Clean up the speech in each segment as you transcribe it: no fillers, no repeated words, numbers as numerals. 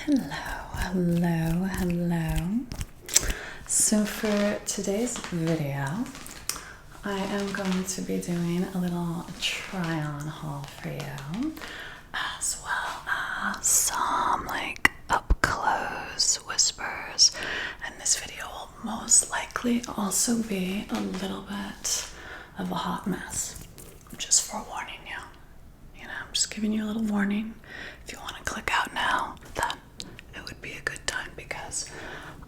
Hello. So for today's video, I am going to be doing a little try-on haul for you, as well as some up close whispers. And this video will most likely also be a little bit of a hot mess, just forewarning you. I'm just giving you a little warning. If you want to click out now, then it would be a good time, because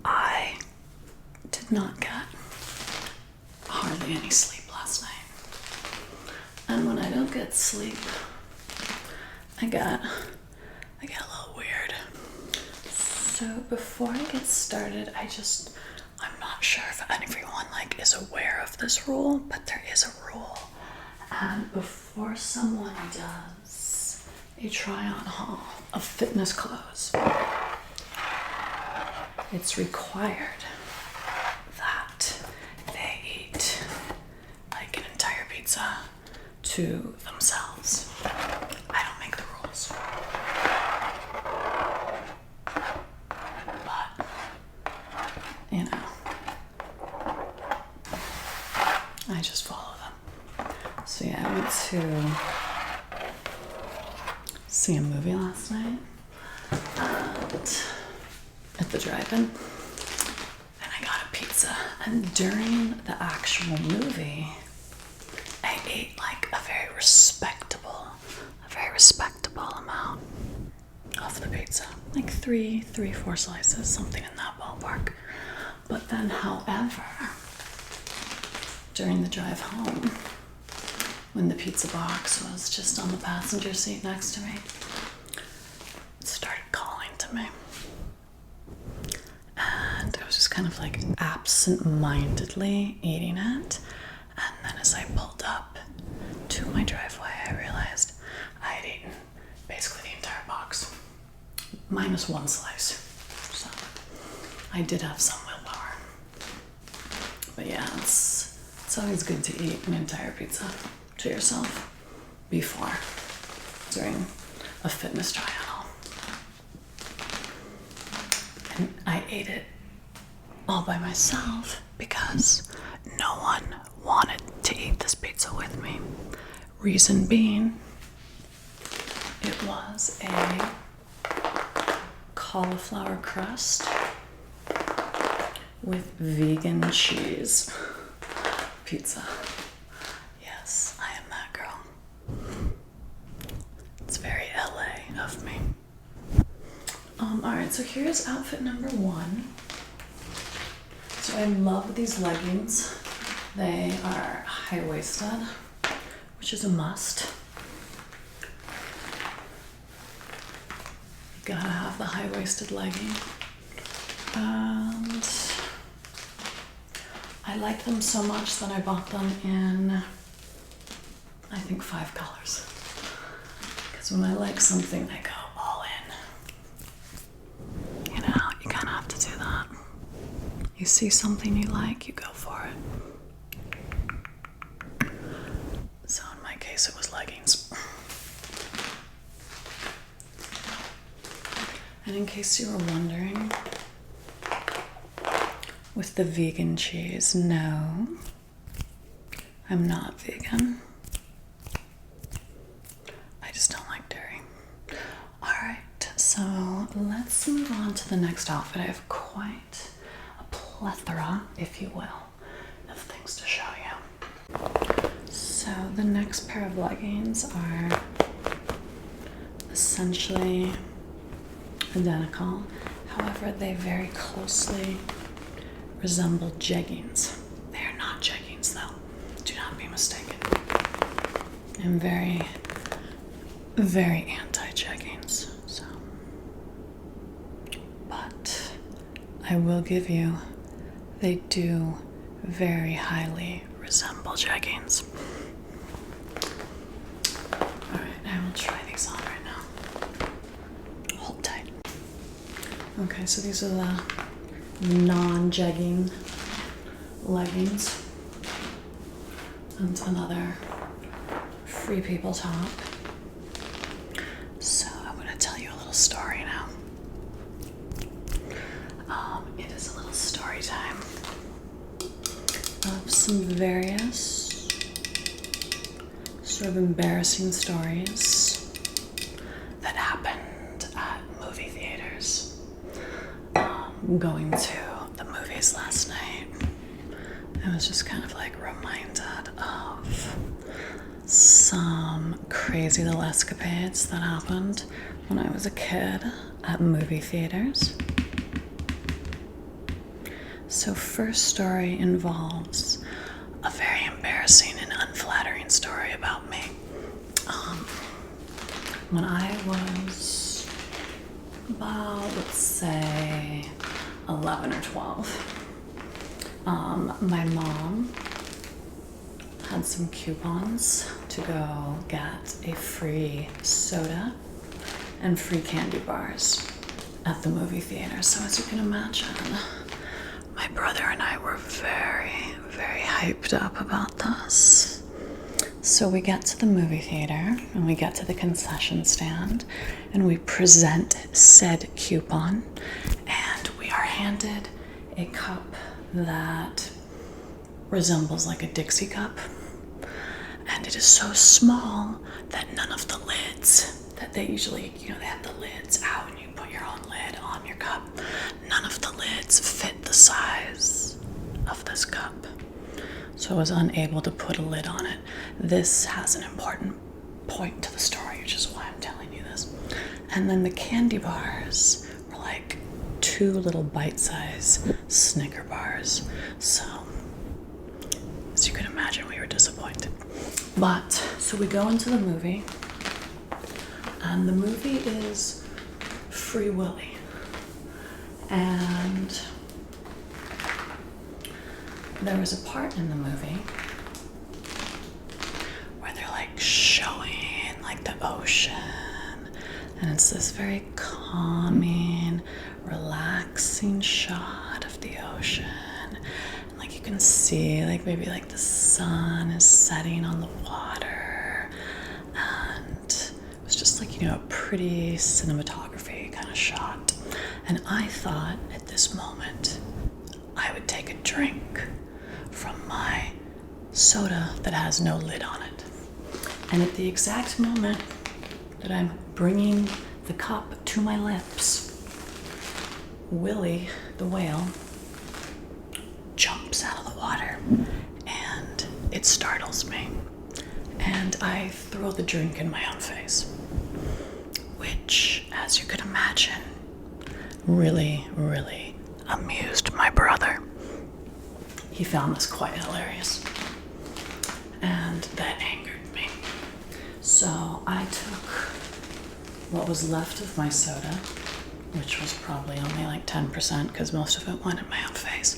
I did not get hardly any sleep last night. And when I don't get sleep, I get a little weird. So before I get started, I'm not sure if everyone is aware of this rule, but there is a rule. And before someone does a try-on haul of fitness clothes, it's required that they eat an entire pizza to themselves. I don't make the rules, but I just follow them. So yeah, I went to see a movie last night at the drive-in, and I got a pizza. And during the actual movie, I ate a very respectable amount of the pizza, four slices, something in that ballpark. But then, however, during the drive home, when the pizza box was just on the passenger seat next to me, it started calling to me. And I was just kind of absent-mindedly eating it. And then as I pulled up to my driveway, I realized I had eaten basically the entire box, minus one slice. So I did have some willpower. But yeah, it's always good to eat an entire pizza to yourself before during a fitness trial. And I ate it all by myself because no one wanted to eat this pizza with me. Reason being, it was a cauliflower crust with vegan cheese pizza. Yes, I am that girl. It's very LA of me. Alright, so here's outfit number one. So I love these leggings. They are high-waisted, which is a must. Gotta have the high-waisted legging. And I like them so much that I bought them in, I think, 5 colors. Because when I like something, I go all in. You kind of have to do that. You see something you like, you go for it. So in my case, it was leggings. And in case you were wondering, with the vegan cheese, no, I'm not vegan. I just don't like dairy. Alright, so let's move on to the next outfit. I have quite a plethora, if you will, of things to show you. So the next pair of leggings are essentially identical. However, they very closely resemble jeggings. They are not jeggings, though. Do not be mistaken. I'm very, very anti-jeggings. So, but I will give you, they do very highly resemble jeggings. Alright, I will try these on right now. Hold tight. Okay, so these are the non-jegging leggings. And another Free People top. So I'm going to tell you a little story now. some various sort of embarrassing stories that happened at movie theaters. Going to the movies last night, I was just kind of like reminded of some crazy little escapades that happened when I was a kid at movie theaters. So first story involves a very embarrassing and unflattering story about me. When I was about, let's say, 11 or 12, my mom had some coupons to go get a free soda and free candy bars at the movie theater. So as you can imagine, my brother and I were very, very hyped up about this. So we get to the movie theater and we get to the concession stand and we present said coupon, and we are handed a cup that resembles like a Dixie cup, and it is so small that none of the lids that they usually, they have the lids out and you put your own lid on your cup. None of the lids fit the size of this cup. So I was unable to put a lid on it. This has an important point to the story, which is why I'm telling you this. And then the candy bars were like 2 little bite-sized Snicker bars. So, as you can imagine, we were disappointed. But, so we go into the movie, and the movie is Free Willy. And there was a part in the movie where they're like showing like the ocean, and it's this very calming, relaxing shot of the ocean. And like you can see like maybe like the sun is setting on the water, and it was just like, a pretty cinematography kind of shot. And I thought at this moment I would take a drink from my soda that has no lid on it. And at the exact moment that I'm bringing the cup to my lips, Willy the whale jumps out of the water, and it startles me. And I throw the drink in my own face, which, as you could imagine, really, really amused my brother. He found this quite hilarious, and that angered me. So I took what was left of my soda, which was probably only like 10% because most of it went in my own face,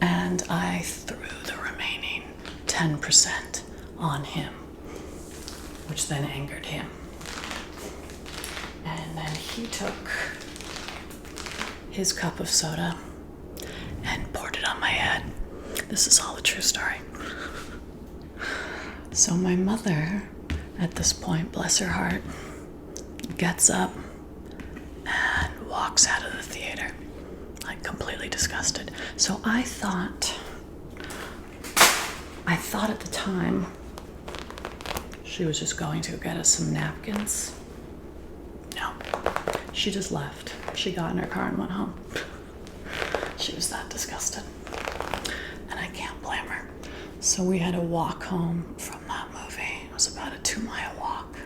and I threw the remaining 10% on him, which then angered him. And then he took his cup of soda and poured it on my head. This is all a true story. So my mother, at this point, bless her heart, gets up and walks out of the theater, like completely disgusted. So I thought at the time she was just going to get us some napkins. No, she just left. She got in her car and went home. She was that disgusted. And I can't blame her. So we had to walk home from that movie. It was about a 2-mile walk,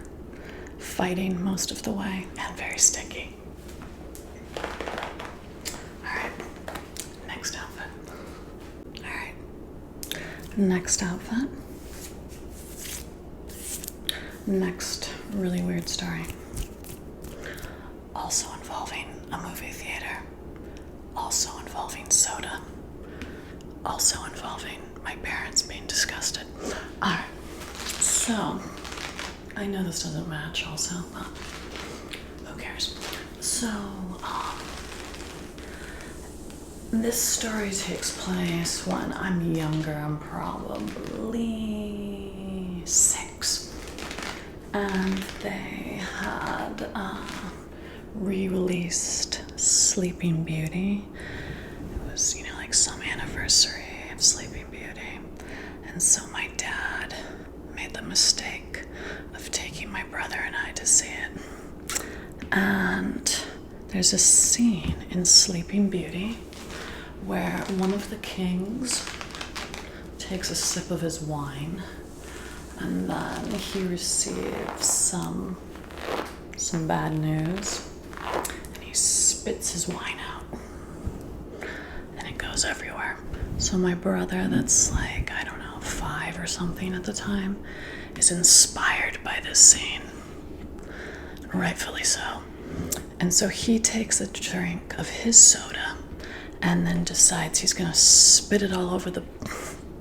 fighting most of the way and very sticky. Alright, next outfit. Alright, next outfit. Next really weird story. Also involving a movie theater. Also involving soda. Also involving my parents being disgusted. Alright, so I know this doesn't match also, but who cares? So, this story takes place when I'm younger. I'm probably 6. And they had re-released Sleeping Beauty. It was, like some anniversary of Sleeping Beauty. And so my dad made the mistake of taking my brother and I to see it. And there's a scene in Sleeping Beauty where one of the kings takes a sip of his wine, and then he receives some bad news, and he spits his wine out, and it goes everywhere. So my brother, that's like, I don't know, 5 or something at the time, is inspired by this scene, rightfully so. And so he takes a drink of his soda and then decides he's gonna spit it all over the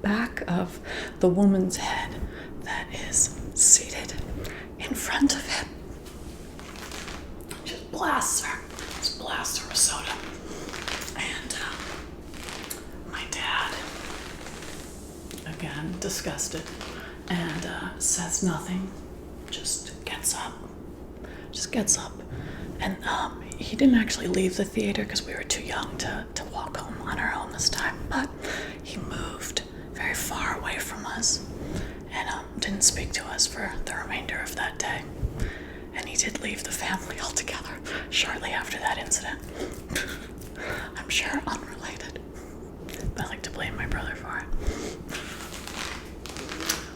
back of the woman's head that is seated in front of him. Just blasts her with soda. And my dad, again, disgusted, and says nothing, just gets up. And he didn't actually leave the theater because we were too young to walk home on our own this time, but he moved very far away from us and didn't speak to us for the remainder of that day. And he did leave the family altogether shortly after that incident. I'm sure unrelated, but I like to blame my brother for it.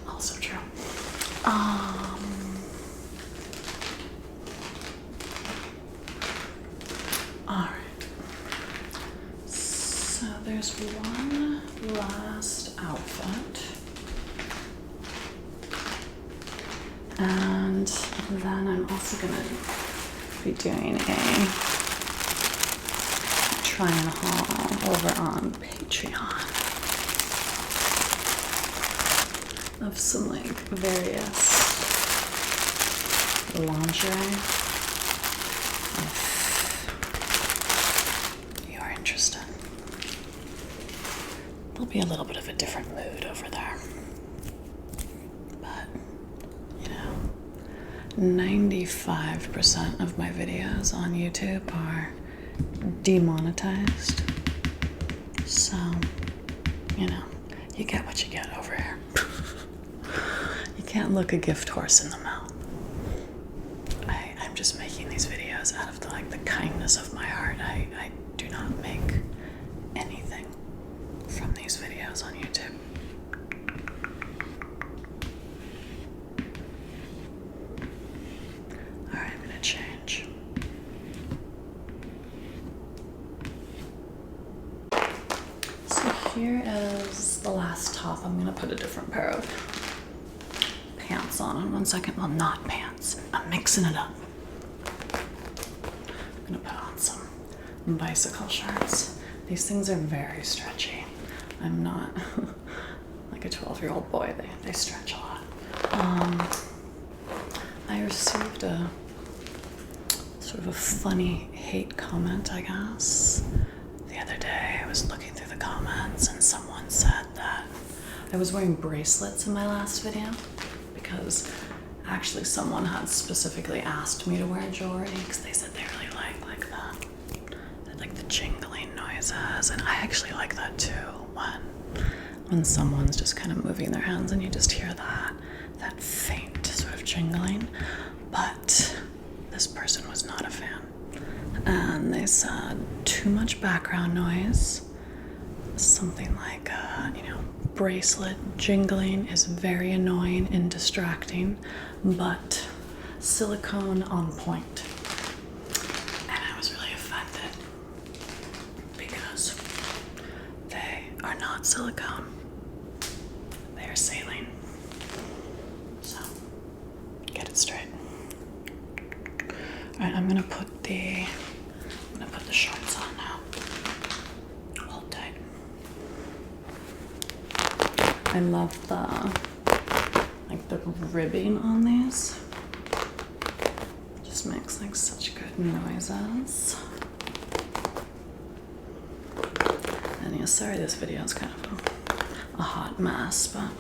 Also true. Alright. So there's one last outfit. And then I'm also going to be doing a try and haul over on Patreon of some like various lingerie. If you are interested, there'll be a little bit of a different mood over there. 95% of my videos on YouTube are demonetized. So, you get what you get over here. You can't look a gift horse in the mouth. I'm just making these videos out of the kindness of my heart. I do not make anything from these videos on YouTube. Change. So here is the last top. I'm gonna put a different pair of pants on in 1 second. Well, not pants. I'm mixing it up. I'm gonna put on some bicycle shorts. These things are very stretchy. I'm not like a 12-year-old boy. They stretch a lot. I received a sort of a funny hate comment, I guess. The other day I was looking through the comments and someone said that I was wearing bracelets in my last video because actually someone had specifically asked me to wear jewelry because they said they really like the jingling noises, and I actually like that too, when someone's just kind of moving their hands and you just hear that faint sort of jingling. But this person was not a fan, and they said too much background noise, something like bracelet jingling is very annoying and distracting, but silicone on point. And I was really offended because they are not silicone, they are saline. So get it straight. All right, I'm gonna put the shorts on now. Hold tight. I love the ribbing on these. Just makes such good noises. And yeah, sorry this video is kind of a hot mess, but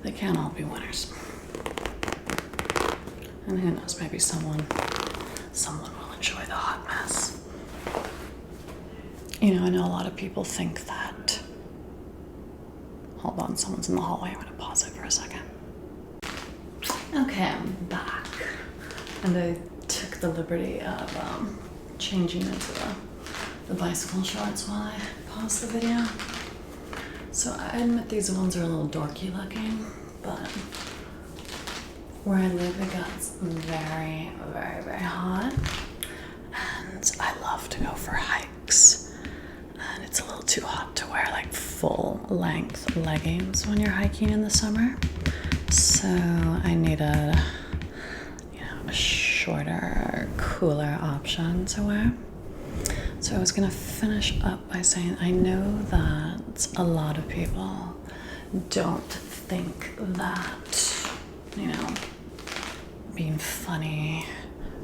they can't all be winners. And who knows, maybe someone will enjoy the hot mess. I know a lot of people think that Hold on, someone's in the hallway. I'm gonna pause it for a second. Okay, I'm back. And I took the liberty of changing into the bicycle shorts while I paused the video. So I admit these ones are a little dorky looking, but where I live it gets very, very, very hot. And I love to go for hikes. And it's a little too hot to wear like full length leggings when you're hiking in the summer. So I needed, a shorter, cooler option to wear. So I was gonna finish up by saying I know that a lot of people don't think that, being funny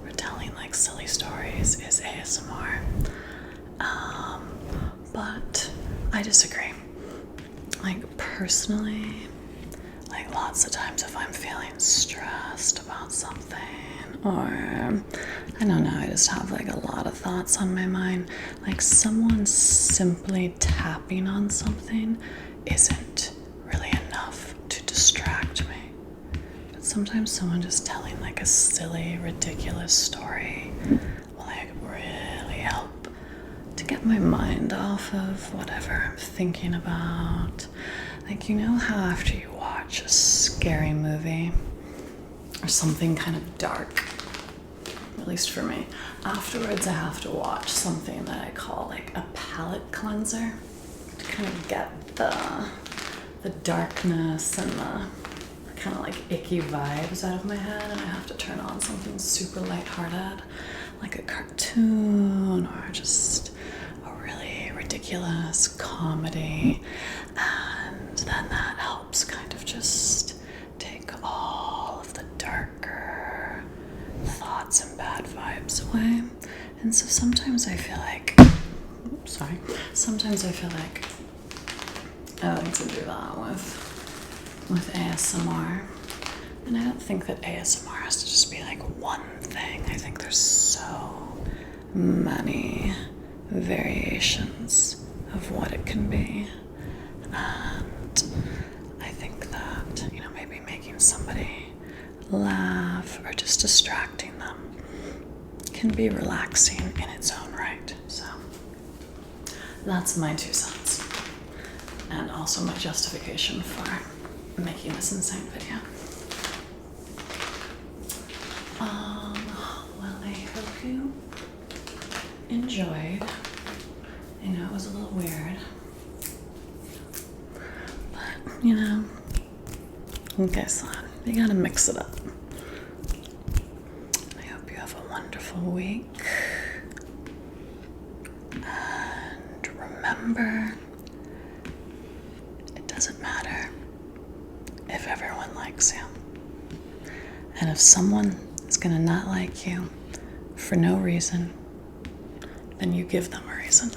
or telling like silly stories is ASMR. But I disagree. Like personally, like lots of times if I'm feeling stressed about something, or I don't know, I just have like a lot of thoughts on my mind, like someone simply tapping on something isn't really enough to distract me. But sometimes someone just telling like a silly, ridiculous story will like really help to get my mind off of whatever I'm thinking about. Like, how after you watch a scary movie or something kind of dark, at least for me, afterwards I have to watch something that I call like a palate cleanser to kind of get the darkness and the kind of like icky vibes out of my head, and I have to turn on something super lighthearted, like a cartoon or just a really ridiculous comedy, and then that helps kind of just take all of the darker thoughts and bad vibes away. And so sometimes I feel like I like to do that with ASMR. And I don't think that ASMR has to just be like one thing. I think there's so many variations of what it can be. And I think that, maybe making somebody laugh or just distracting them can be relaxing in its own right. So that's my 2 cents. And also my justification for making this insane video. Well, I hope you enjoyed. I know it was a little weird, but like I said, you gotta mix it up. I hope you have a wonderful week. And remember, it doesn't matter if everyone likes you. And if someone is gonna not like you for no reason, then you give them a reason.